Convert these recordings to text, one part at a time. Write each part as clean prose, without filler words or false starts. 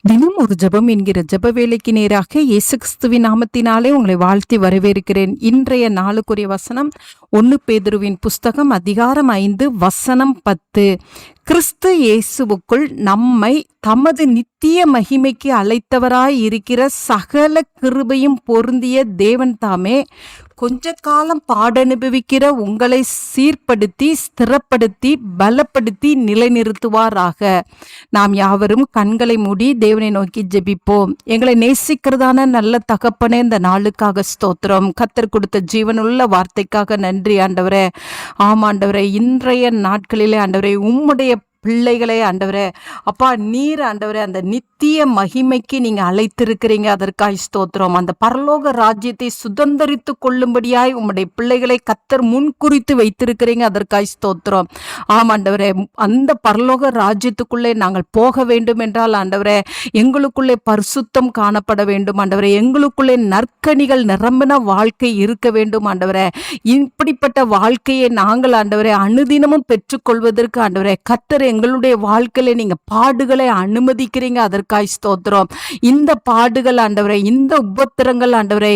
தினம் ஒரு ஜெபம் என்கிற ஜெப வேலைக்கு நேராக இயேசு கிறிஸ்துவின் நாமத்தினாலே உங்களை வாழ்த்தி வரவேற்கிறேன். இன்றைய நாளுக்குரிய வசனம் 1 பேதுருவின் புஸ்தகம் அதிகாரம் 5 வசனம் 10. கிறிஸ்து இயேசுவுக்குள் நம்மை தமது நித்திய மகிமைக்கு அழைத்தவராய் இருக்கிற சகல கிருபையும் பொருந்திய தேவன் தாமே கொஞ்ச காலம் பாடனுபவிக்கிற உங்களை சீர்படுத்தி ஸ்திரப்படுத்தி பலப்படுத்தி நிலைநிறுத்துவாராக. நாம் யாவரும் கண்களை மூடி தேவனை நோக்கி ஜெபிப்போம். எங்களை நேசிக்கிறதான நல்ல தகப்பனே, இந்த நாளுக்காக ஸ்தோத்திரம். கர்த்தர் கொடுத்த ஜீவனுள்ள வார்த்தைக்காக நன்றி ஆண்டவரே. ஆமாண்டவரே, இன்றைய நாட்களிலே ஆண்டவரே உம்முடைய பிள்ளைகளே ஆண்டவரே, அப்பா நீர் ஆண்டவரே அந்த நித்திய மகிமைக்கு நீங்க அழைத்திருக்கிறீங்க. அதற்காய் ஸ்தோத்திரம். அந்த பரலோக ராஜ்யத்தை சுதந்தரித்து கொள்ளும்படியாய் உம்முடைய பிள்ளைகளை கர்த்தர் முன்குறித்து வைத்திருக்கிறீங்க. அதற்காய் ஸ்தோத்திரம். ஆமாண்டவரே, அந்த பரலோக ராஜ்யத்துக்குள்ளே நாங்கள் போக வேண்டும் என்றால் ஆண்டவரே எங்களுக்குள்ளே பரிசுத்தம் காணப்பட வேண்டும் ஆண்டவரே. எங்களுக்குள்ளே நற்கனிகள் நிரம்பின வாழ்க்கை இருக்க வேண்டும் ஆண்டவரே. இப்படிப்பட்ட வாழ்க்கையை நாங்கள் ஆண்டவரே அனுதினமும் பெற்றுக்கொள்வதற்கு ஆண்டவரே கர்த்தர் எங்களுடைய வாழ்க்கையில நீங்க பாடுகளை அனுமதிக்கிறீங்க. அதற்காய் ஸ்தோத்திரம். இந்த பாடுகள் ஆண்டவரே, இந்த உபத்திரங்கள் ஆண்டவரே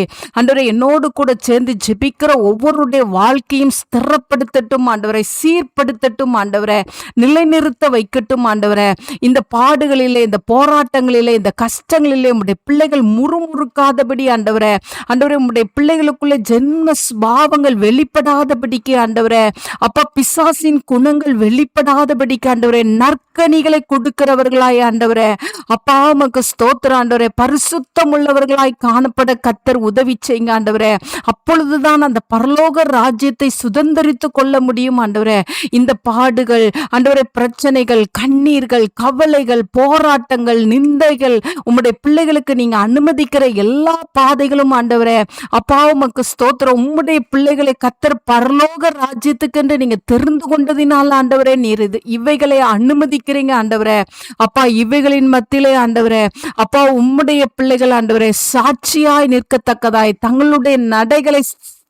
என்னோடு கூட சேர்ந்து ஜெபிக்கிற ஒவ்வொருடைய வாழ்க்கையும் ஸ்திரப்படுத்தட்டும் ஆண்டவரே, சீர்படுத்தட்டும் ஆண்டவரே, நிலைநிறுத்த வைக்கட்டும் ஆண்டவரே. இந்த பாடுகளிலே, இந்த போராட்டங்களிலே, இந்த கஷ்டங்களிலே உம்முடைய பிள்ளைகள் முறுமுறுக்காதபடி ஆண்டவரே உம்முடைய பிள்ளைகளுக்குள்ளே ஜென்ம பாவங்கள் வெளிப்படாதபடிக்கு ஆண்டவரே, அப்பா பிசாசின் குணங்கள் வெளிப்படாதபடிக்கு ஆண்டவரே நற்கனிகளை கொடுக்கிறவர்களாய் ஆண்டவரே, அப்பா உமக்கு ஸ்தோத்திரம் ஆண்டவரே. பரிசுத்தம் உள்ளவர்களாய் காணப்பட கர்த்தர் உதவி செய்யுங்க ஆண்டவரே. அப்பொழுதுதான் அந்த பரலோக ராஜ்யத்தை சுதந்தரித்து கொள்ள முடியும் ஆண்டவரே. இந்த பாடுகள் ஆண்டவரே, பிரச்சனைகள், கண்ணீர்கள், கவலைகள், போராட்டங்கள், நிந்தைகள் உம்முடைய பிள்ளைகளுக்கு நீங்க அனுமதிக்கிற எல்லா பாதைகளும் ஆண்டவரே, அப்பா உமக்கு ஸ்தோத்திரம். உம்முடைய பிள்ளைகளை கர்த்தர் பரலோக ராஜ்யத்துக்கு என்று நீங்க தெரிந்து கொண்டதினால் ஆண்டவரே நீர் இவைகளை அனுமதிக்கிறீங்க ஆண்டவரே. அப்பா இவைகளின் மத்தியிலே ஆண்டவரே, அப்பா உம்முடைய பிள்ளைகள் ஆண்டவரே சாட்சியாய் நிற்கத்தக்கதாய், தங்களுடைய நடைகளை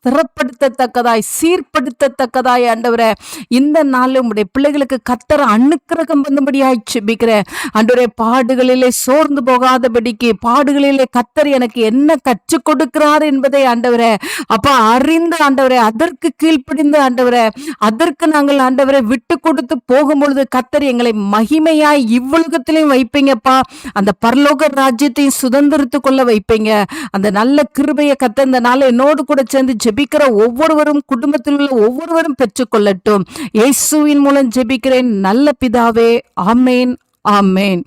ஸ்திரப்படுத்தத்தக்கதாய், சீர்படுத்தத்தக்கதாய் ஆண்டவரே இந்த நாளில் உம்முடைய பிள்ளைகளுக்கு கர்த்தர் அனுக்கிரகம் பண்ணும்படியாய் ஜெபிக்கிறேன் ஆண்டவரே. பாடுகளிலே சோர்ந்து போகாதபடிக்கு, பாடுகளிலே கர்த்தர் எனக்கு என்ன கற்றுக் கொடுக்கிறார் என்பதை ஆண்டவரே அப்பா அறிந்து ஆண்டவரே அதற்கு கீழ்ப்படிந்து ஆண்டவரே அதற்கு நாங்கள் ஆண்டவரை விட்டு கொடுத்து போகும்பொழுது கர்த்தர் எங்களை மகிமையாய் இவ்வுலகத்திலையும் வைப்பீங்கப்பா. அந்த பரலோக ராஜ்யத்தையும் சுதந்திரித்து கொள்ள வைப்பீங்க. அந்த நல்ல கிருபையை கர்த்தர் இந்த நாளை என்னோடு கூட சேர்ந்து ஜெபிக்கிற ஒவ்வொருவரும், குடும்பத்தில் உள்ள ஒவ்வொருவரும் பெற்றுக்கொள்ளட்டும். இயேசுவின் மூலம் ஜெபிக்கிறேன் நல்ல பிதாவே. ஆமேன், ஆமேன்.